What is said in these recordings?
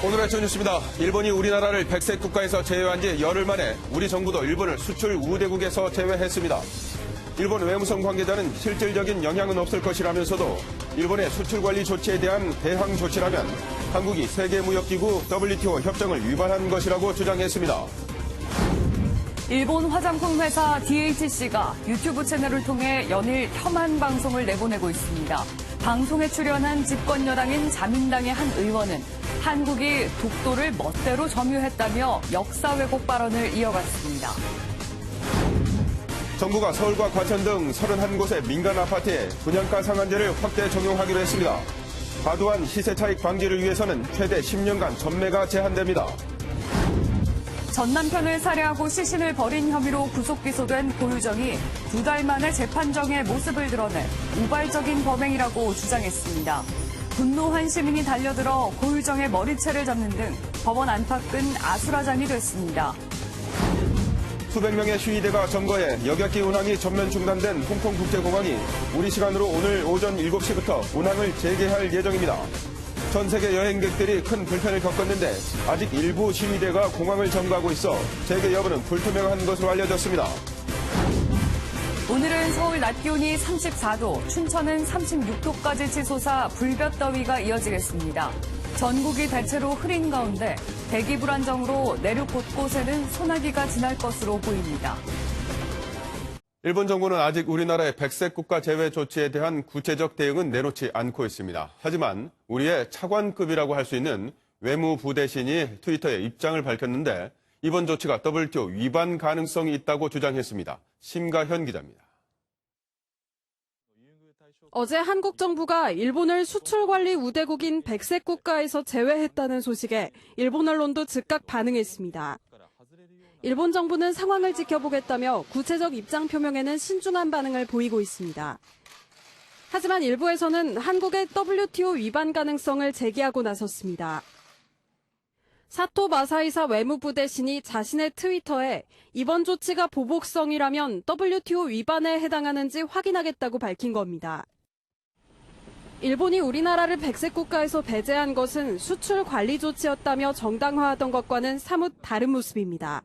오늘 아침 뉴스입니다. 일본이 우리나라를 백색 국가에서 제외한 지 열흘 만에 우리 정부도 일본을 수출 우대국에서 제외했습니다. 일본 외무성 관계자는 실질적인 영향은 없을 것이라면서도 일본의 수출 관리 조치에 대한 대항 조치라면 한국이 세계무역기구 WTO 협정을 위반한 것이라고 주장했습니다. 일본 화장품 회사 DHC가 유튜브 채널을 통해 연일 혐한 방송을 내보내고 있습니다. 방송에 출연한 집권 여당인 자민당의 한 의원은 한국이 독도를 멋대로 점유했다며 역사 왜곡 발언을 이어갔습니다. 정부가 서울과 과천 등 31곳의 민간 아파트에 분양가 상한제를 확대 적용하기로 했습니다. 과도한 시세 차익 방지를 위해서는 최대 10년간 전매가 제한됩니다. 전 남편을 살해하고 시신을 버린 혐의로 구속 기소된 고유정이 2달 만에 재판정에 모습을 드러내 우발적인 범행이라고 주장했습니다. 분노한 시민이 달려들어 고유정의 머리채를 잡는 등 법원 안팎은 아수라장이 됐습니다. 수백 명의 시위대가 점거해 여객기 운항이 전면 중단된 홍콩국제공항이 우리 시간으로 오늘 오전 7시부터 운항을 재개할 예정입니다. 전 세계 여행객들이 큰 불편을 겪었는데 아직 일부 시위대가 공항을 점거하고 있어 재개 여부는 불투명한 것으로 알려졌습니다. 오늘은 서울 낮 기온이 34도, 춘천은 36도까지 치솟아 불볕더위가 이어지겠습니다. 전국이 대체로 흐린 가운데 대기 불안정으로 내륙 곳곳에는 소나기가 지날 것으로 보입니다. 일본 정부는 아직 우리나라의 백색 국가 제외 조치에 대한 구체적 대응은 내놓지 않고 있습니다. 하지만 우리의 차관급이라고 할 수 있는 외무부 대신이 트위터에 입장을 밝혔는데 이번 조치가 WTO 위반 가능성이 있다고 주장했습니다. 심가현 기자입니다. 어제 한국 정부가 일본을 수출관리 우대국인 백색 국가에서 제외했다는 소식에 일본 언론도 즉각 반응했습니다. 일본 정부는 상황을 지켜보겠다며 구체적 입장 표명에는 신중한 반응을 보이고 있습니다. 하지만 일부에서는 한국의 WTO 위반 가능성을 제기하고 나섰습니다. 사토 마사이사 외무부 대신이 자신의 트위터에 이번 조치가 보복성이라면 WTO 위반에 해당하는지 확인하겠다고 밝힌 겁니다. 일본이 우리나라를 백색 국가에서 배제한 것은 수출 관리 조치였다며 정당화하던 것과는 사뭇 다른 모습입니다.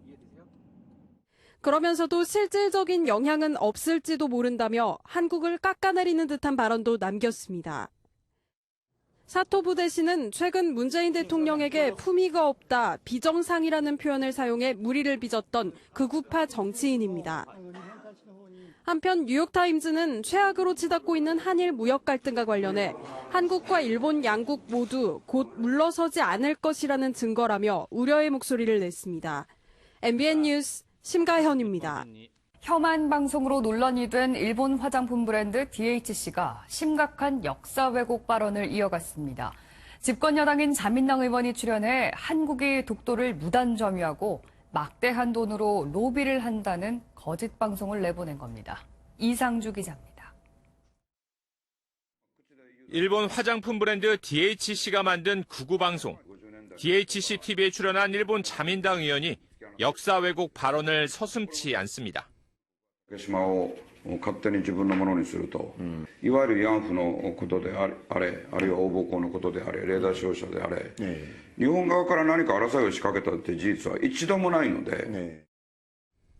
그러면서도 실질적인 영향은 없을지도 모른다며 한국을 깎아내리는 듯한 발언도 남겼습니다. 사토 부대신은 최근 문재인 대통령에게 품위가 없다, 비정상이라는 표현을 사용해 물의를 빚었던 극우파 정치인입니다. 한편 뉴욕타임즈는 최악으로 치닫고 있는 한일 무역 갈등과 관련해 한국과 일본 양국 모두 곧 물러서지 않을 것이라는 증거라며 우려의 목소리를 냈습니다. MBN 뉴스 심가현입니다. 혐한 방송으로 논란이 된 일본 화장품 브랜드 DHC가 심각한 역사 왜곡 발언을 이어갔습니다. 집권 여당인 자민당 의원이 출연해 한국이 독도를 무단 점유하고 막대한 돈으로 로비를 한다는 거짓 방송을 내보낸 겁니다. 이상주 기자입니다. 일본 화장품 브랜드 DHC가 만든 구구 방송. DHC TV에 출연한 일본 자민당 의원이 역사 왜곡 발언을 서슴지 않습니다. 竹島を勝手に自分のものにすると、いわゆる慰安婦のことであれ、あるいは横暴行のことであれ、レーダー照射であれ、日本側から何か争いを仕掛けたという事実は一度もないので、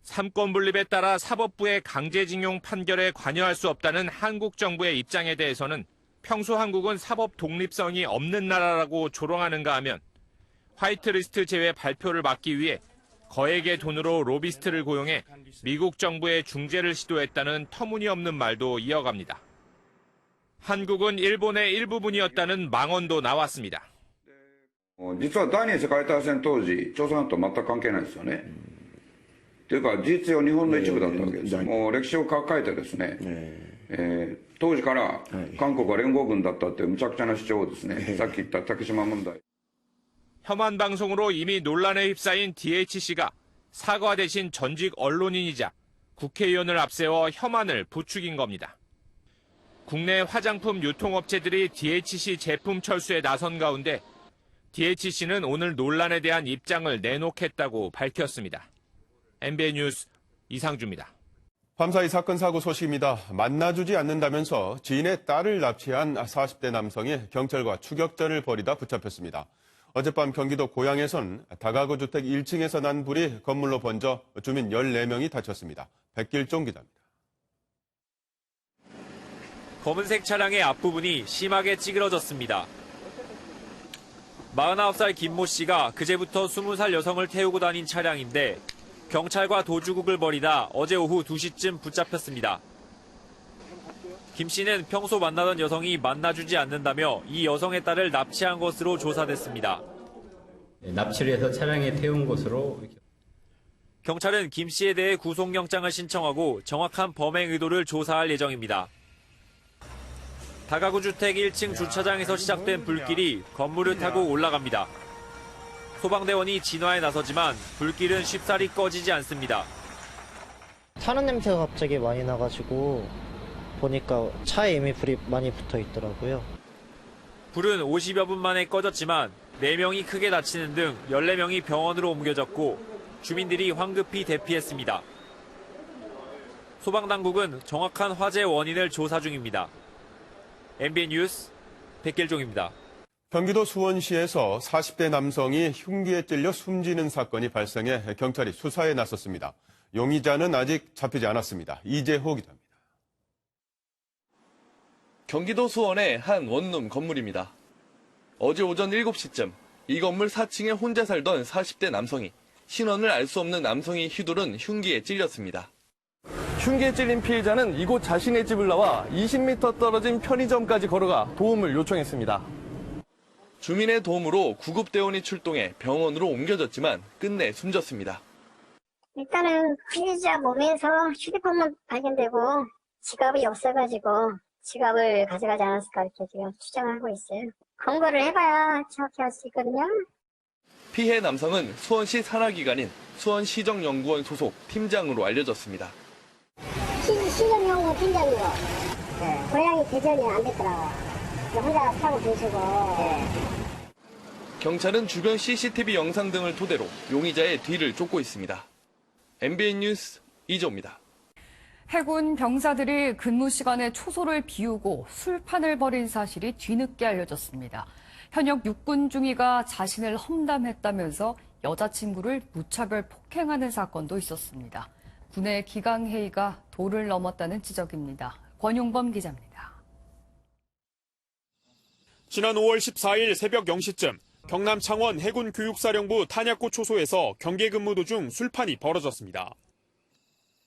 삼권 분립에 따라 사법부의 강제징용 판결에 관여할 수 없다는 한국 정부의 입장에 대해서는 평소 한국은 사법 독립성이 없는 나라라고 조롱하는가 하면 화이트리스트 제외 발표를 막기 위해 거액의 돈으로 로비스트를 고용해 미국 정부의 중재를 시도했다는 터무니없는 말도 이어갑니다. 한국은 일본의 일부분이었다는 망언도 나왔습니다. 実は第二次世界大戦当時、朝鮮半島全く関係ないですよね。というか、事実上日本の一部だったわけです。もう歴史を書き換えてですね、当時から韓国は連合軍だったっていう無茶苦茶な主張をですね、さっき言った竹島問題。 혐한 방송으로 이미 논란에 휩싸인 DHC가 사과 대신 전직 언론인이자 국회의원을 앞세워 혐한을 부추긴 겁니다. 국내 화장품 유통업체들이 DHC 제품 철수에 나선 가운데 DHC는 오늘 논란에 대한 입장을 내놓겠다고 밝혔습니다. MBN 뉴스 이상주입니다. 밤사이 사건 사고 소식입니다. 만나주지 않는다면서 지인의 딸을 납치한 40대 남성이 경찰과 추격전을 벌이다 붙잡혔습니다. 어젯밤 경기도 고양에선 다가구 주택 1층에서 난 불이 건물로 번져 주민 14명이 다쳤습니다. 백길종 기자입니다. 검은색 차량의 앞부분이 심하게 찌그러졌습니다. 49살 김모 씨가 그제부터 20살 여성을 태우고 다닌 차량인데 경찰과 도주국을 벌이다 어제 오후 2시쯤 붙잡혔습니다. 김 씨는 평소 만나던 여성이 만나주지 않는다며 이 여성의 딸을 납치한 것으로 조사됐습니다. 납치를 해서 차량에 태운 것으로. 경찰은 김 씨에 대해 구속영장을 신청하고 정확한 범행 의도를 조사할 예정입니다. 다가구 주택 1층 주차장에서 시작된 불길이 건물을 타고 올라갑니다. 소방대원이 진화에 나서지만 불길은 쉽사리 꺼지지 않습니다. 타는 냄새가 갑자기 많이 나가지고 보니까 차에 이미 불이 많이 붙어 있더라고요. 불은 50여 분 만에 꺼졌지만 4명이 크게 다치는 등 14명이 병원으로 옮겨졌고 주민들이 황급히 대피했습니다. 소방당국은 정확한 화재 원인을 조사 중입니다. MBN 뉴스 백길종입니다. 경기도 수원시에서 40대 남성이 흉기에 찔려 숨지는 사건이 발생해 경찰이 수사에 나섰습니다. 용의자는 아직 잡히지 않았습니다. 이재호 기자입니다. 경기도 수원의 한 원룸 건물입니다. 어제 오전 7시쯤 이 건물 4층에 혼자 살던 40대 남성이 신원을 알 수 없는 남성이 휘두른 흉기에 찔렸습니다. 흉기에 찔린 피해자는 이곳 자신의 집을 나와 20m 떨어진 편의점까지 걸어가 도움을 요청했습니다. 주민의 도움으로 구급대원이 출동해 병원으로 옮겨졌지만 끝내 숨졌습니다. 일단은 피해자 몸에서 휴대폰만 발견되고 지갑이 없어가지고 지갑을 가져가지 않았을까 이렇게 지금 추정하고 있어요. 검거를 해봐야 정확히 알 수 있거든요. 피해 남성은 수원시 산하기관인 수원시정연구원 소속 팀장으로 알려졌습니다. 시정연구원 팀장이요. 네. 고향이 대전이 안 됐더라고요. 혼자 사고 계시고. 네. 경찰은 주변 CCTV 영상 등을 토대로 용의자의 뒤를 쫓고 있습니다. MBN 뉴스 이조입니다. 해군 병사들이 근무 시간에 초소를 비우고 술판을 벌인 사실이 뒤늦게 알려졌습니다. 현역 육군 중위가 자신을 험담했다면서 여자친구를 무차별 폭행하는 사건도 있었습니다. 군의 기강회의가 도를 넘었다는 지적입니다. 권용범 기자입니다. 지난 5월 14일 새벽 0시쯤 경남 창원 해군교육사령부 탄약고 초소에서 경계 근무 도중 술판이 벌어졌습니다.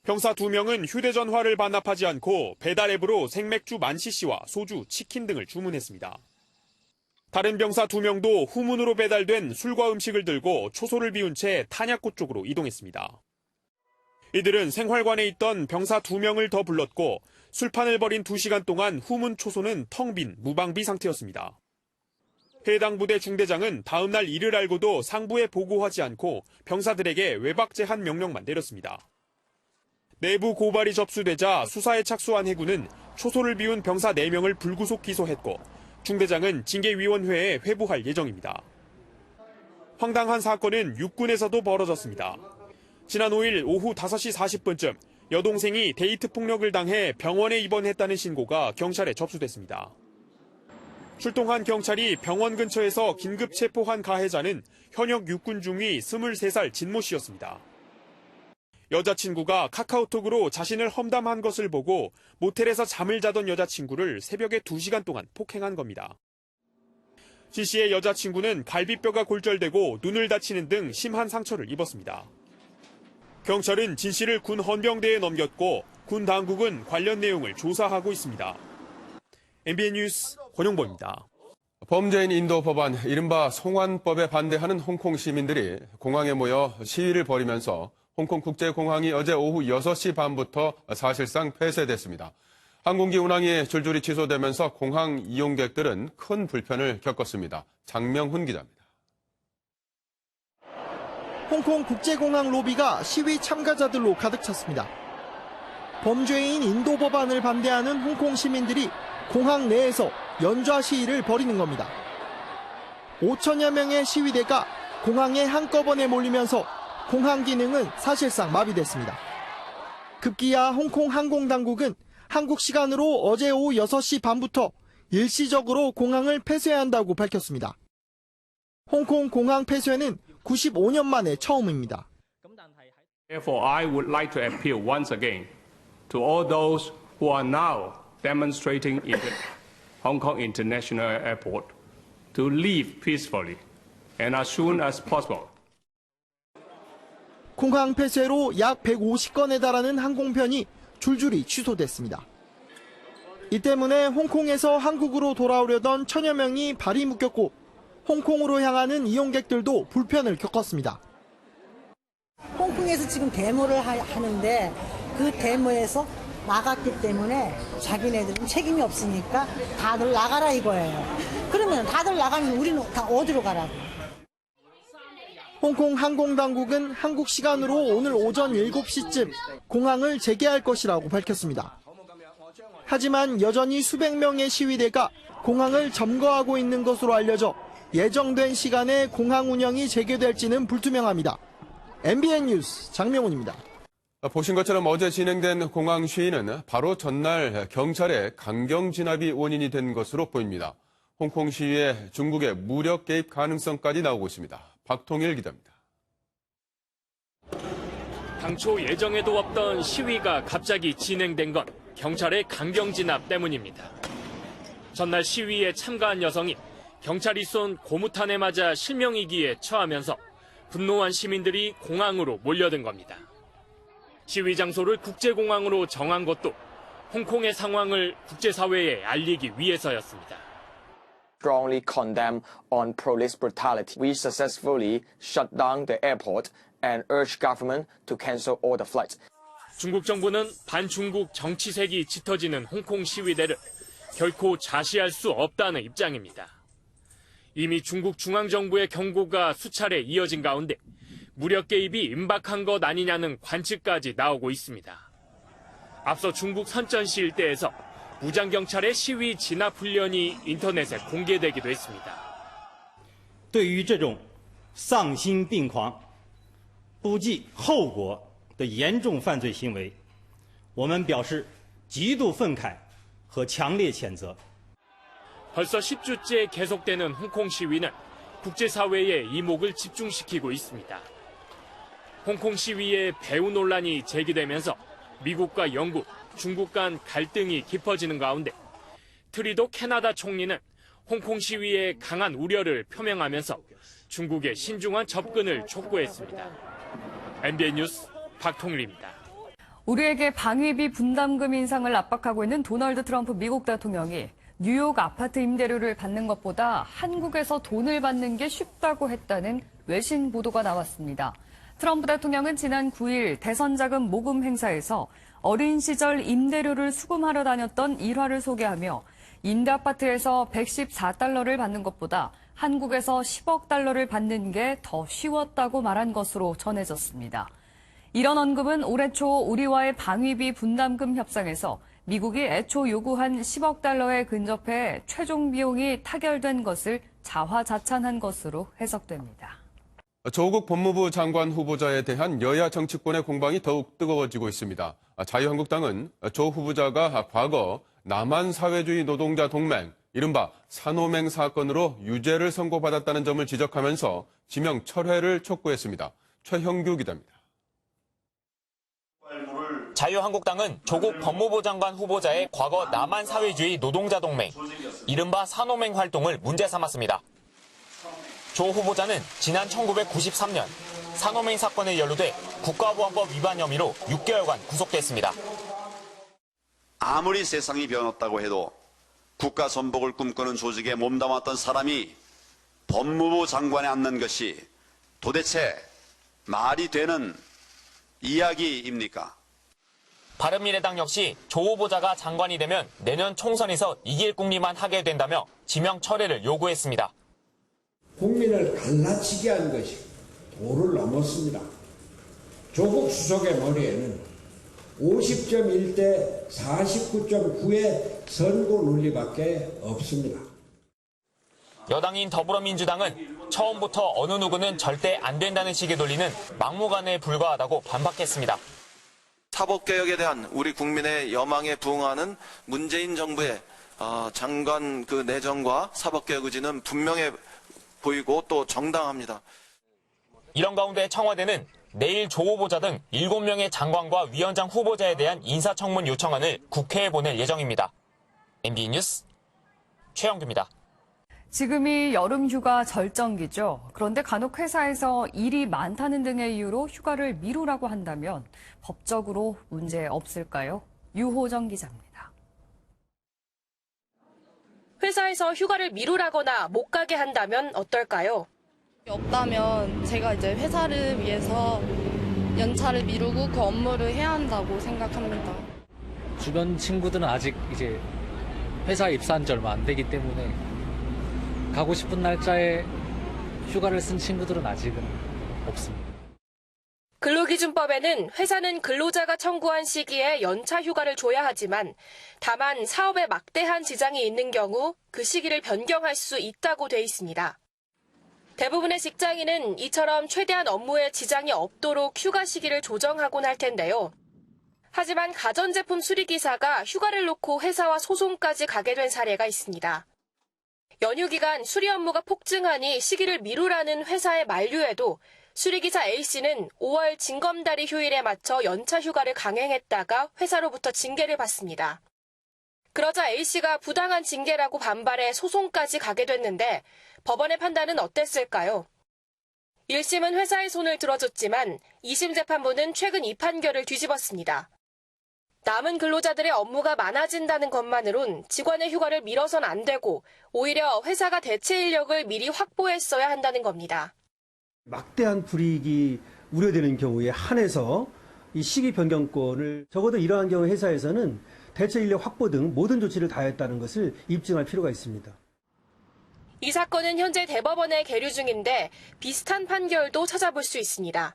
병사 2명은 휴대전화를 반납하지 않고 배달 앱으로 생맥주 10,000cc와 소주, 치킨 등을 주문했습니다. 다른 병사 2명도 후문으로 배달된 술과 음식을 들고 초소를 비운 채 탄약고 쪽으로 이동했습니다. 이들은 생활관에 있던 병사 2명을 더 불렀고 술판을 벌인 2시간 동안 후문 초소는 텅 빈 무방비 상태였습니다. 해당 부대 중대장은 다음 날 일을 알고도 상부에 보고하지 않고 병사들에게 외박 제한 명령만 내렸습니다. 내부 고발이 접수되자 수사에 착수한 해군은 초소를 비운 병사 4명을 불구속 기소했고 중대장은 징계위원회에 회부할 예정입니다. 황당한 사건은 육군에서도 벌어졌습니다. 지난 5일 오후 5시 40분쯤 여동생이 데이트 폭력을 당해 병원에 입원했다는 신고가 경찰에 접수됐습니다. 출동한 경찰이 병원 근처에서 긴급 체포한 가해자는 현역 육군 중위 23살 진모 씨였습니다. 여자친구가 카카오톡으로 자신을 험담한 것을 보고 모텔에서 잠을 자던 여자친구를 새벽에 2시간 동안 폭행한 겁니다. 진 씨의 여자친구는 갈비뼈가 골절되고 눈을 다치는 등 심한 상처를 입었습니다. 경찰은 진 씨를 군 헌병대에 넘겼고 군 당국은 관련 내용을 조사하고 있습니다. MBN 뉴스 권용보입니다. 범죄인 인도 법안, 이른바 송환법에 반대하는 홍콩 시민들이 공항에 모여 시위를 벌이면서 홍콩 국제공항이 어제 오후 6시 반부터 사실상 폐쇄됐습니다. 항공기 운항이 줄줄이 취소되면서 공항 이용객들은 큰 불편을 겪었습니다. 장명훈 기자입니다. 홍콩 국제공항 로비가 시위 참가자들로 가득 찼습니다. 범죄인 인도 법안을 반대하는 홍콩 시민들이 공항 내에서 연좌 시위를 벌이는 겁니다. 5천여 명의 시위대가 공항에 한꺼번에 몰리면서 공항 기능은 사실상 마비됐습니다. 급기야 홍콩 항공당국은 한국 시간으로 어제 오후 6시 반부터 일시적으로 공항을 폐쇄한다고 밝혔습니다. 홍콩 공항 폐쇄는 95년 만에 처음입니다. Therefore, I would like to appeal once again to all those who are now demonstrating in the Hong Kong International Airport to leave peacefully and as soon as possible. 공항 폐쇄로 약 150건에 달하는 항공편이 줄줄이 취소됐습니다. 이 때문에 홍콩에서 한국으로 돌아오려던 천여 명이 발이 묶였고 홍콩으로 향하는 이용객들도 불편을 겪었습니다. 홍콩에서 지금 데모를 하는데 그 데모에서 나갔기 때문에 자기네들은 책임이 없으니까 다들 나가라 이거예요. 그러면 다들 나가면 우리는 다 어디로 가라고. 홍콩 항공당국은 한국 시간으로 오늘 오전 7시쯤 공항을 재개할 것이라고 밝혔습니다. 하지만 여전히 수백 명의 시위대가 공항을 점거하고 있는 것으로 알려져 예정된 시간에 공항 운영이 재개될지는 불투명합니다. MBN 뉴스 장명훈입니다. 보신 것처럼 어제 진행된 공항 시위는 바로 전날 경찰의 강경 진압이 원인이 된 것으로 보입니다. 홍콩 시위에 중국의 무력 개입 가능성까지 나오고 있습니다. 박통일 기자입니다. 당초 예정에도 없던 시위가 갑자기 진행된 건 경찰의 강경 진압 때문입니다. 전날 시위에 참가한 여성이 경찰이 쏜 고무탄에 맞아 실명위기에 처하면서 분노한 시민들이 공항으로 몰려든 겁니다. 시위 장소를 국제공항으로 정한 것도 홍콩의 상황을 국제사회에 알리기 위해서였습니다. Strongly condemn on police brutality. We successfully shut down the airport and urge government to cancel all the flights. 중국 정부는 반중국 정치색이 짙어지는 홍콩 시위대를 결코 자시할 수 없다는 입장입니다. 이미 중국 중앙정부의 경고가 수차례 이어진 가운데 무력 개입이 임박한 것 아니냐는 관측까지 나오고 있습니다. 앞서 중국 선전시 일대에서 무장경찰의 시위 진압 훈련이 인터넷에 공개되기도 했습니다. 对于这种丧心病狂、不计后果的严重犯罪行为，我们表示极度愤慨和强烈谴责。 벌써 10주째 계속되는 홍콩 시위는 국제사회의 이목을 집중시키고 있습니다. 홍콩 시위에 배후 논란이 제기되면서 미국과 영국, 중국 간 갈등이 깊어지는 가운데 트리도 캐나다 총리는 홍콩 시위에 강한 우려를 표명하면서 중국의 신중한 접근을 촉구했습니다. MBN 뉴스 박통일입니다. 우리에게 방위비 분담금 인상을 압박하고 있는 도널드 트럼프 미국 대통령이 뉴욕 아파트 임대료를 받는 것보다 한국에서 돈을 받는 게 쉽다고 했다는 외신 보도가 나왔습니다. 트럼프 대통령은 지난 9일 대선 자금 모금 행사에서 어린 시절 임대료를 수금하러 다녔던 일화를 소개하며 임대 아파트에서 114달러를 받는 것보다 한국에서 10억 달러를 받는 게 더 쉬웠다고 말한 것으로 전해졌습니다. 이런 언급은 올해 초 우리와의 방위비 분담금 협상에서 미국이 애초 요구한 10억 달러에 근접해 최종 비용이 타결된 것을 자화자찬한 것으로 해석됩니다. 조국 법무부 장관 후보자에 대한 여야 정치권의 공방이 더욱 뜨거워지고 있습니다. 자유한국당은 조 후보자가 과거 남한사회주의 노동자 동맹, 이른바 산호맹 사건으로 유죄를 선고받았다는 점을 지적하면서 지명 철회를 촉구했습니다. 최형규 기자입니다. 자유한국당은 조국 법무부 장관 후보자의 과거 남한사회주의 노동자 동맹, 이른바 산호맹 활동을 문제 삼았습니다. 조 후보자는 지난 1993년 산호맹 사건에 연루돼 국가보안법 위반 혐의로 6개월간 구속됐습니다. 아무리 세상이 변했다고 해도 국가 선복을 꿈꾸는 조직에 몸담았던 사람이 법무부 장관에 앉는 것이 도대체 말이 되는 이야기입니까? 바른미래당 역시 조 후보자가 장관이 되면 내년 총선에서 이길 궁리만 하게 된다며 지명 철회를 요구했습니다. 국민을 갈라치게 한 것이 도를 넘었습니다. 조국 수석의 머리에는 50.1대 49.9의 선거 논리밖에 없습니다. 여당인 더불어민주당은 처음부터 어느 누구는 절대 안 된다는 식의 논리는 막무가내에 불과하다고 반박했습니다. 사법개혁에 대한 우리 국민의 여망에 부응하는 문재인 정부의 장관 그 내정과 사법개혁 의지는 분명해 보이고 또 정당합니다. 이런 가운데 청와대는 내일 조 후보자 등 7명의 장관과 위원장 후보자에 대한 인사청문 요청안을 국회에 보낼 예정입니다. MBN 뉴스 최영규입니다. 지금이 여름 휴가 절정기죠. 그런데 간혹 회사에서 일이 많다는 등의 이유로 휴가를 미루라고 한다면 법적으로 문제 없을까요? 유호정 기자입니다. 회사에서 휴가를 미루라거나 못 가게 한다면 어떨까요? 없다면 제가 이제 회사를 위해서 연차를 미루고 그 업무를 해야 한다고 생각합니다. 주변 친구들은 아직 이제 회사에 입사한 지 얼마 안 되기 때문에 가고 싶은 날짜에 휴가를 쓴 친구들은 아직은 없습니다. 근로기준법에는 회사는 근로자가 청구한 시기에 연차 휴가를 줘야 하지만 다만 사업에 막대한 지장이 있는 경우 그 시기를 변경할 수 있다고 돼 있습니다. 대부분의 직장인은 이처럼 최대한 업무에 지장이 없도록 휴가 시기를 조정하곤 할 텐데요. 하지만 가전제품 수리기사가 휴가를 놓고 회사와 소송까지 가게 된 사례가 있습니다. 연휴 기간 수리 업무가 폭증하니 시기를 미루라는 회사의 만류에도 수리기사 A씨는 5월 징검다리 휴일에 맞춰 연차 휴가를 강행했다가 회사로부터 징계를 받습니다. 그러자 A씨가 부당한 징계라고 반발해 소송까지 가게 됐는데 법원의 판단은 어땠을까요? 1심은 회사의 손을 들어줬지만 2심 재판부는 최근 이 판결을 뒤집었습니다. 남은 근로자들의 업무가 많아진다는 것만으론 직원의 휴가를 미뤄선 안 되고 오히려 회사가 대체 인력을 미리 확보했어야 한다는 겁니다. 막대한 불이익이 우려되는 경우에 한해서 이 시기 변경권을 적어도 이러한 경우 회사에서는 대체 인력 확보 등 모든 조치를 다했다는 것을 입증할 필요가 있습니다. 이 사건은 현재 대법원에 계류 중인데 비슷한 판결도 찾아볼 수 있습니다.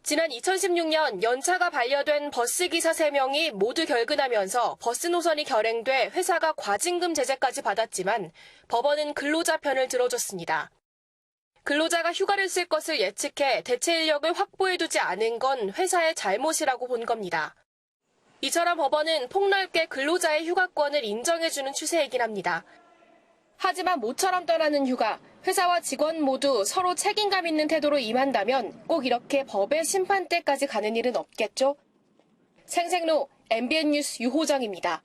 지난 2016년 연차가 반려된 버스기사 3명이 모두 결근하면서 버스 노선이 결행돼 회사가 과징금 제재까지 받았지만 법원은 근로자 편을 들어줬습니다. 근로자가 휴가를 쓸 것을 예측해 대체 인력을 확보해두지 않은 건 회사의 잘못이라고 본 겁니다. 이처럼 법원은 폭넓게 근로자의 휴가권을 인정해주는 추세이긴 합니다. 하지만 모처럼 떠나는 휴가, 회사와 직원 모두 서로 책임감 있는 태도로 임한다면 꼭 이렇게 법의 심판대까지 가는 일은 없겠죠? 생생로 MBN 뉴스 유호정입니다.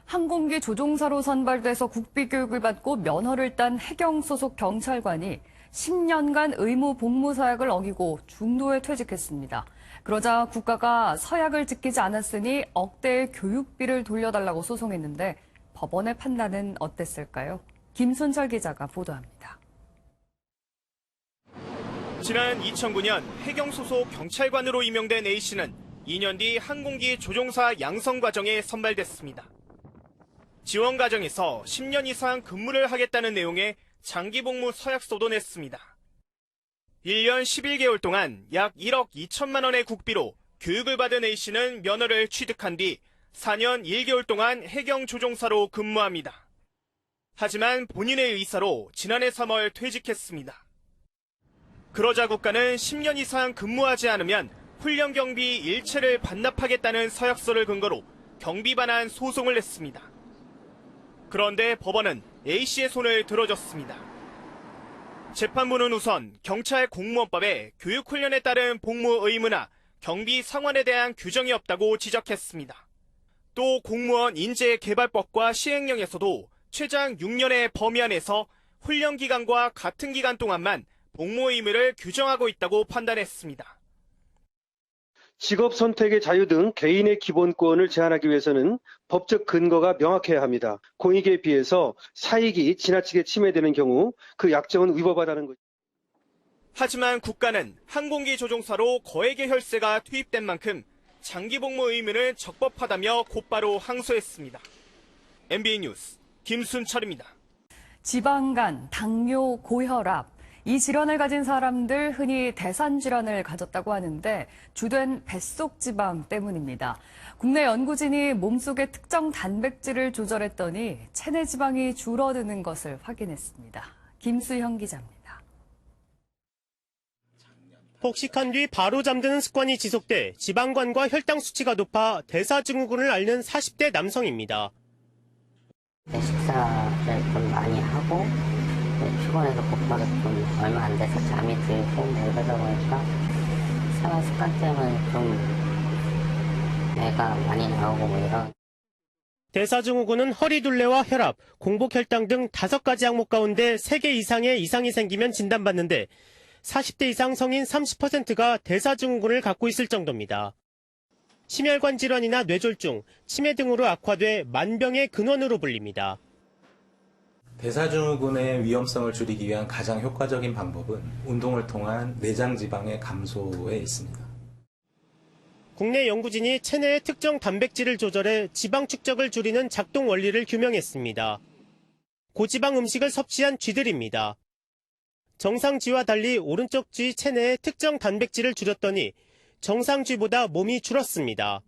항공기 조종사로 선발돼서 국비교육을 받고 면허를 딴 해경 소속 경찰관이 10년간 의무 복무 서약을 어기고 중도에 퇴직했습니다. 그러자 국가가 서약을 지키지 않았으니 억대의 교육비를 돌려달라고 소송했는데 법원의 판단은 어땠을까요? 김순철 기자가 보도합니다. 지난 2009년 해경 소속 경찰관으로 임명된 A씨는 2년 뒤 항공기 조종사 양성 과정에 선발됐습니다. 지원 과정에서 10년 이상 근무를 하겠다는 내용의 장기 복무 서약서도 냈습니다. 1년 11개월 동안 약 1억 2천만 원의 국비로 교육을 받은 A씨는 면허를 취득한 뒤 4년 1개월 동안 해경 조종사로 근무합니다. 하지만 본인의 의사로 지난해 3월 퇴직했습니다. 그러자 국가는 10년 이상 근무하지 않으면 훈련 경비 일체를 반납하겠다는 서약서를 근거로 경비 반환 소송을 냈습니다. 그런데 법원은 A씨의 손을 들어줬습니다. 재판부는 우선 경찰 공무원법에 교육훈련에 따른 복무 의무나 경비 상환에 대한 규정이 없다고 지적했습니다. 또 공무원 인재개발법과 시행령에서도 최장 6년의 범위 안에서 훈련 기간과 같은 기간 동안만 복무 의무를 규정하고 있다고 판단했습니다. 직업 선택의 자유 등 개인의 기본권을 제한하기 위해서는 법적 근거가 명확해야 합니다. 공익에 비해서 사익이 지나치게 침해되는 경우 그 약정은 위법하다는 것. 하지만 국가는 항공기 조종사로 거액의 혈세가 투입된 만큼 장기 복무 의무는 적법하다며 곧바로 항소했습니다. MBN 뉴스 김순철입니다. 지방간, 당뇨, 고혈압, 이 질환을 가진 사람들 흔히 대산 질환을 가졌다고 하는데 주된 뱃속 지방 때문입니다. 국내 연구진이 몸속의 특정 단백질을 조절했더니 체내 지방이 줄어드는 것을 확인했습니다. 김수형 기자입니다. 폭식한 뒤 바로 잠드는 습관이 지속돼 지방간과 혈당 수치가 높아 대사증후군을 앓는 40대 남성입니다. 식사를 좀 많이 하고 피곤해서 곧바로 좀 얼마 안 돼서 잠이 들고 뭐 이러다 보니까 생활 습관 때문에 좀 뇌가 많이 나오고 뭐 이런. 대사증후군은 허리둘레와 혈압, 공복혈당 등 5가지 항목 가운데 3개 이상의 이상이 생기면 진단받는데 40대 이상 성인 30%가 대사증후군을 갖고 있을 정도입니다. 심혈관 질환이나 뇌졸중, 치매 등으로 악화돼 만병의 근원으로 불립니다. 대사증후군의 위험성을 줄이기 위한 가장 효과적인 방법은 운동을 통한 내장 지방의 감소에 있습니다. 국내 연구진이 체내의 특정 단백질을 조절해 지방 축적을 줄이는 작동 원리를 규명했습니다. 고지방 음식을 섭취한 쥐들입니다. 정상 쥐와 달리 오른쪽 쥐 체내의 특정 단백질을 줄였더니 정상 쥐보다 몸이 줄었습니다.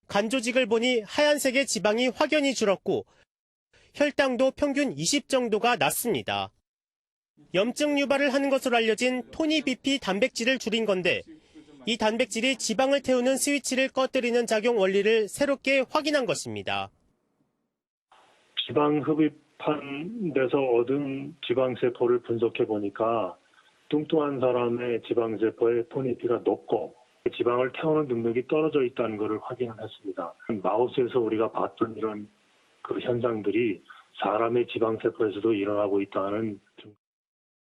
간 조직을 보니 하얀색의 지방이 확연히 줄었고 혈당도 평균 20 정도가 낮습니다. 염증 유발을 하는 것으로 알려진 토니비피 단백질을 줄인 건데 이 단백질이 지방을 태우는 스위치를 꺼뜨리는 작용 원리를 새롭게 확인한 것입니다. 지방 흡입한 데서 얻은 지방세포를 분석해 보니까 뚱뚱한 사람의 지방세포의 토니피가 높고 지방을 태우는 능력이 떨어져 있다는 것을 확인을 했습니다. 마우스에서 우리가 봤던 이런 그 현상들이 사람의 지방세포에서도 일어나고 있다는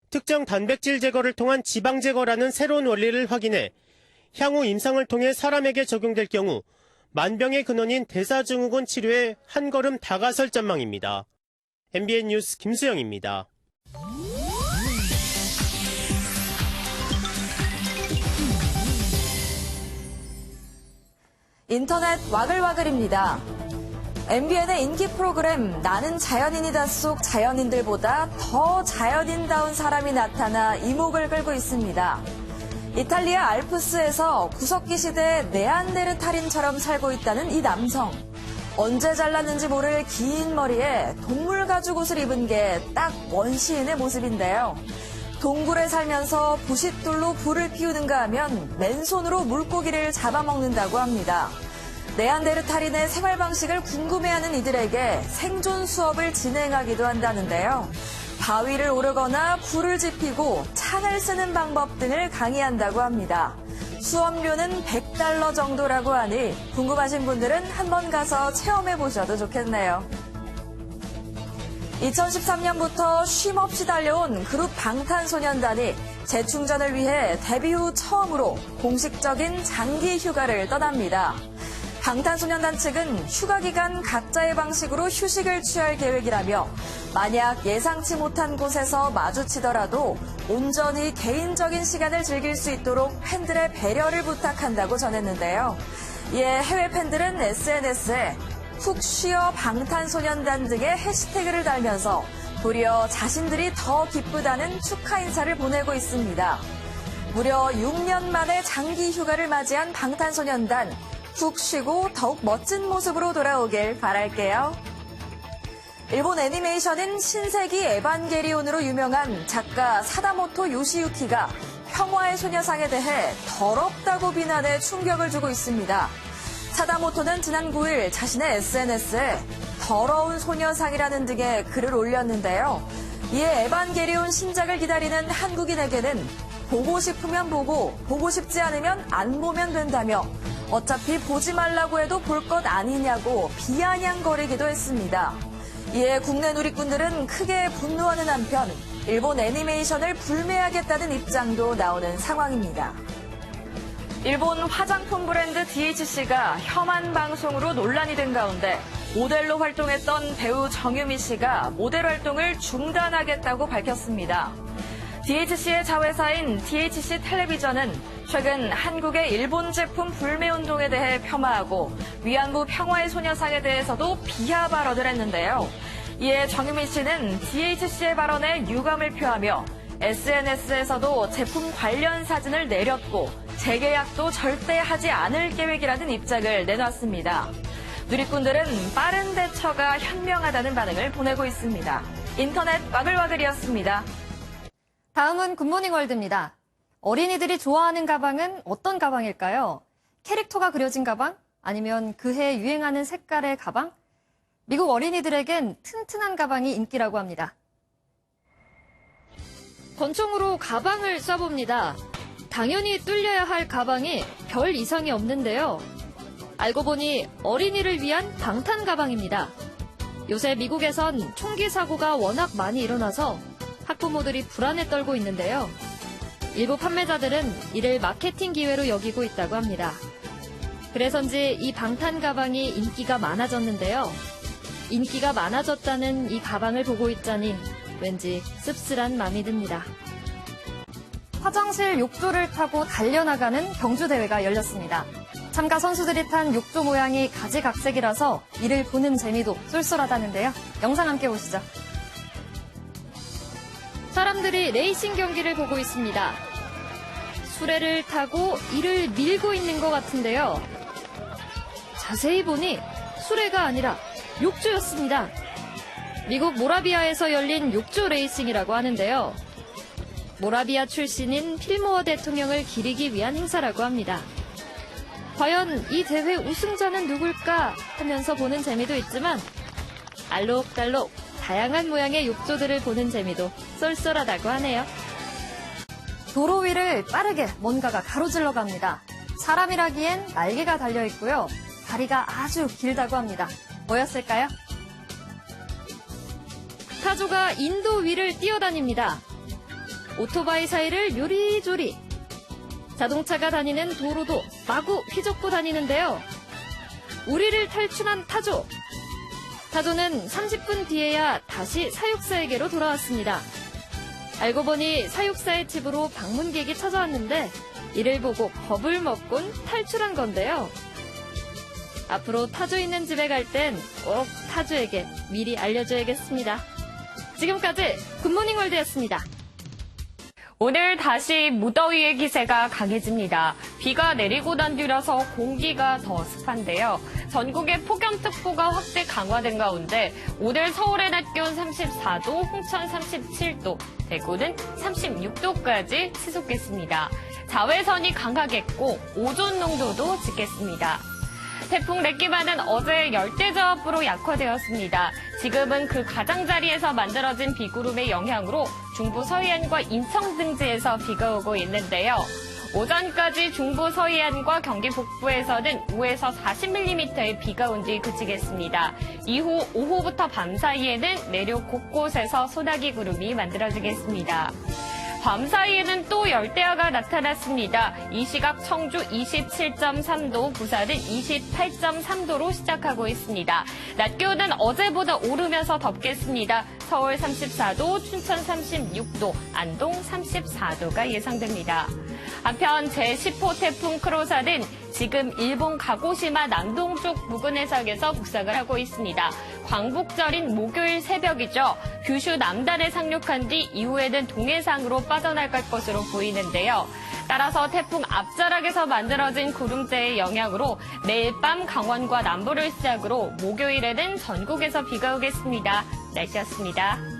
특정 단백질 제거를 통한 지방 제거라는 새로운 원리를 확인해 향후 임상을 통해 사람에게 적용될 경우 만병의 근원인 대사증후군 치료에 한 걸음 다가설 전망입니다. MBN 뉴스 김수영입니다. 인터넷 와글와글입니다. MBN의 인기 프로그램 나는 자연인이다 속 자연인들보다 더 자연인다운 사람이 나타나 이목을 끌고 있습니다. 이탈리아 알프스에서 구석기 시대 네안데르탈인처럼 살고 있다는 이 남성. 언제 잘랐는지 모를 긴 머리에 동물 가죽 옷을 입은 게 딱 원시인의 모습인데요. 동굴에 살면서 부싯돌로 불을 피우는가 하면 맨손으로 물고기를 잡아먹는다고 합니다. 네안데르탈인의 생활 방식을 궁금해하는 이들에게 생존 수업을 진행하기도 한다는데요. 바위를 오르거나 불을 지피고 창을 쓰는 방법 등을 강의한다고 합니다. 수업료는 $100 정도라고 하니 궁금하신 분들은 한번 가서 체험해보셔도 좋겠네요. 2013년부터 쉼없이 달려온 그룹 방탄소년단이 재충전을 위해 데뷔 후 처음으로 공식적인 장기 휴가를 떠납니다. 방탄소년단 측은 휴가 기간 각자의 방식으로 휴식을 취할 계획이라며 만약 예상치 못한 곳에서 마주치더라도 온전히 개인적인 시간을 즐길 수 있도록 팬들의 배려를 부탁한다고 전했는데요. 이에 해외 팬들은 SNS에 푹 쉬어 방탄소년단 등의 해시태그를 달면서 도리어 자신들이 더 기쁘다는 축하 인사를 보내고 있습니다. 무려 6년 만에 장기 휴가를 맞이한 방탄소년단. 푹 쉬고 더욱 멋진 모습으로 돌아오길 바랄게요. 일본 애니메이션인 신세기 에반게리온으로 유명한 작가 사다모토 요시유키가 평화의 소녀상에 대해 더럽다고 비난해 충격을 주고 있습니다. 사다모토는 지난 9일 자신의 SNS에 더러운 소녀상이라는 등의 글을 올렸는데요. 이에 에반게리온 신작을 기다리는 한국인에게는 보고 싶으면 보고 싶지 않으면 안 보면 된다며 어차피 보지 말라고 해도 볼 것 아니냐고 비아냥거리기도 했습니다. 이에 국내 누리꾼들은 크게 분노하는 한편 일본 애니메이션을 불매하겠다는 입장도 나오는 상황입니다. 일본 화장품 브랜드 DHC가 혐한 방송으로 논란이 된 가운데 모델로 활동했던 배우 정유미 씨가 모델 활동을 중단하겠다고 밝혔습니다. DHC의 자회사인 DHC 텔레비전은 최근 한국의 일본 제품 불매 운동에 대해 폄하하고 위안부 평화의 소녀상에 대해서도 비하 발언을 했는데요. 이에 정유미 씨는 DHC의 발언에 유감을 표하며 SNS에서도 제품 관련 사진을 내렸고 재계약도 절대 하지 않을 계획이라는 입장을 내놨습니다. 누리꾼들은 빠른 대처가 현명하다는 반응을 보내고 있습니다. 인터넷 와글와글이었습니다. 다음은 굿모닝 월드입니다. 어린이들이 좋아하는 가방은 어떤 가방일까요? 캐릭터가 그려진 가방? 아니면 그해 유행하는 색깔의 가방? 미국 어린이들에겐 튼튼한 가방이 인기라고 합니다. 권총으로 가방을 쏴봅니다. 당연히 뚫려야 할 가방이 별 이상이 없는데요. 알고 보니 어린이를 위한 방탄 가방입니다. 요새 미국에선 총기 사고가 워낙 많이 일어나서 학부모들이 불안에 떨고 있는데요. 일부 판매자들은 이를 마케팅 기회로 여기고 있다고 합니다. 그래서인지 이 방탄 가방이 인기가 많아졌는데요. 인기가 많아졌다는 이 가방을 보고 있자니 왠지 씁쓸한 마음이 듭니다. 화장실 욕조를 타고 달려나가는 경주대회가 열렸습니다. 참가 선수들이 탄 욕조 모양이 가지각색이라서 이를 보는 재미도 쏠쏠하다는데요. 영상 함께 보시죠. 사람들이 레이싱 경기를 보고 있습니다. 수레를 타고 이를 밀고 있는 것 같은데요. 자세히 보니 수레가 아니라 욕조였습니다. 미국 모라비아에서 열린 욕조 레이싱이라고 하는데요. 모라비아 출신인 필모어 대통령을 기리기 위한 행사라고 합니다. 과연 이 대회 우승자는 누굴까 하면서 보는 재미도 있지만 알록달록 다양한 모양의 욕조들을 보는 재미도 쏠쏠하다고 하네요. 도로 위를 빠르게 뭔가가 가로질러 갑니다. 사람이라기엔 날개가 달려있고요. 다리가 아주 길다고 합니다. 뭐였을까요? 타조가 인도 위를 뛰어다닙니다. 오토바이 사이를 요리조리. 자동차가 다니는 도로도 마구 휘젓고 다니는데요. 우리를 탈출한 타조. 타조는 30분 뒤에야 다시 사육사에게로 돌아왔습니다. 알고 보니 사육사의 집으로 방문객이 찾아왔는데 이를 보고 겁을 먹곤 탈출한 건데요. 앞으로 타조 있는 집에 갈 땐 꼭 타조에게 미리 알려줘야겠습니다. 지금까지 굿모닝 월드였습니다. 오늘 다시 무더위의 기세가 강해집니다. 비가 내리고 난 뒤라서 공기가 더 습한데요. 전국에 폭염특보가 확대 강화된 가운데 오늘 서울의 낮 기온 34도, 홍천 37도, 대구는 36도까지 치솟겠습니다. 자외선이 강하겠고 오존 농도도 짙겠습니다. 태풍 레끼바는 어제 열대저압으로 약화되었습니다. 지금은 그 가장자리에서 만들어진 비구름의 영향으로 중부 서해안과 인천 등지에서 비가 오고 있는데요. 오전까지 중부 서해안과 경기 북부에서는 5에서 40mm의 비가 온 뒤 그치겠습니다. 이후 오후부터 밤 사이에는 내륙 곳곳에서 소나기 구름이 만들어지겠습니다. 밤 사이에는 또 열대야가 나타났습니다. 이 시각 청주 27.3도, 부산은 28.3도로 시작하고 있습니다. 낮 기온은 어제보다 오르면서 덥겠습니다. 서울 34도, 춘천 36도, 안동 34도가 예상됩니다. 한편 제10호 태풍 크로사는 지금 일본 가고시마 남동쪽 부근 해상에서 북상을 하고 있습니다. 광복절인 목요일 새벽이죠. 규슈 남단에 상륙한 뒤 이후에는 동해상으로 빠져나갈 것으로 보이는데요. 따라서 태풍 앞자락에서 만들어진 구름대의 영향으로 내일 밤 강원과 남부를 시작으로 목요일에는 전국에서 비가 오겠습니다. 날씨였습니다.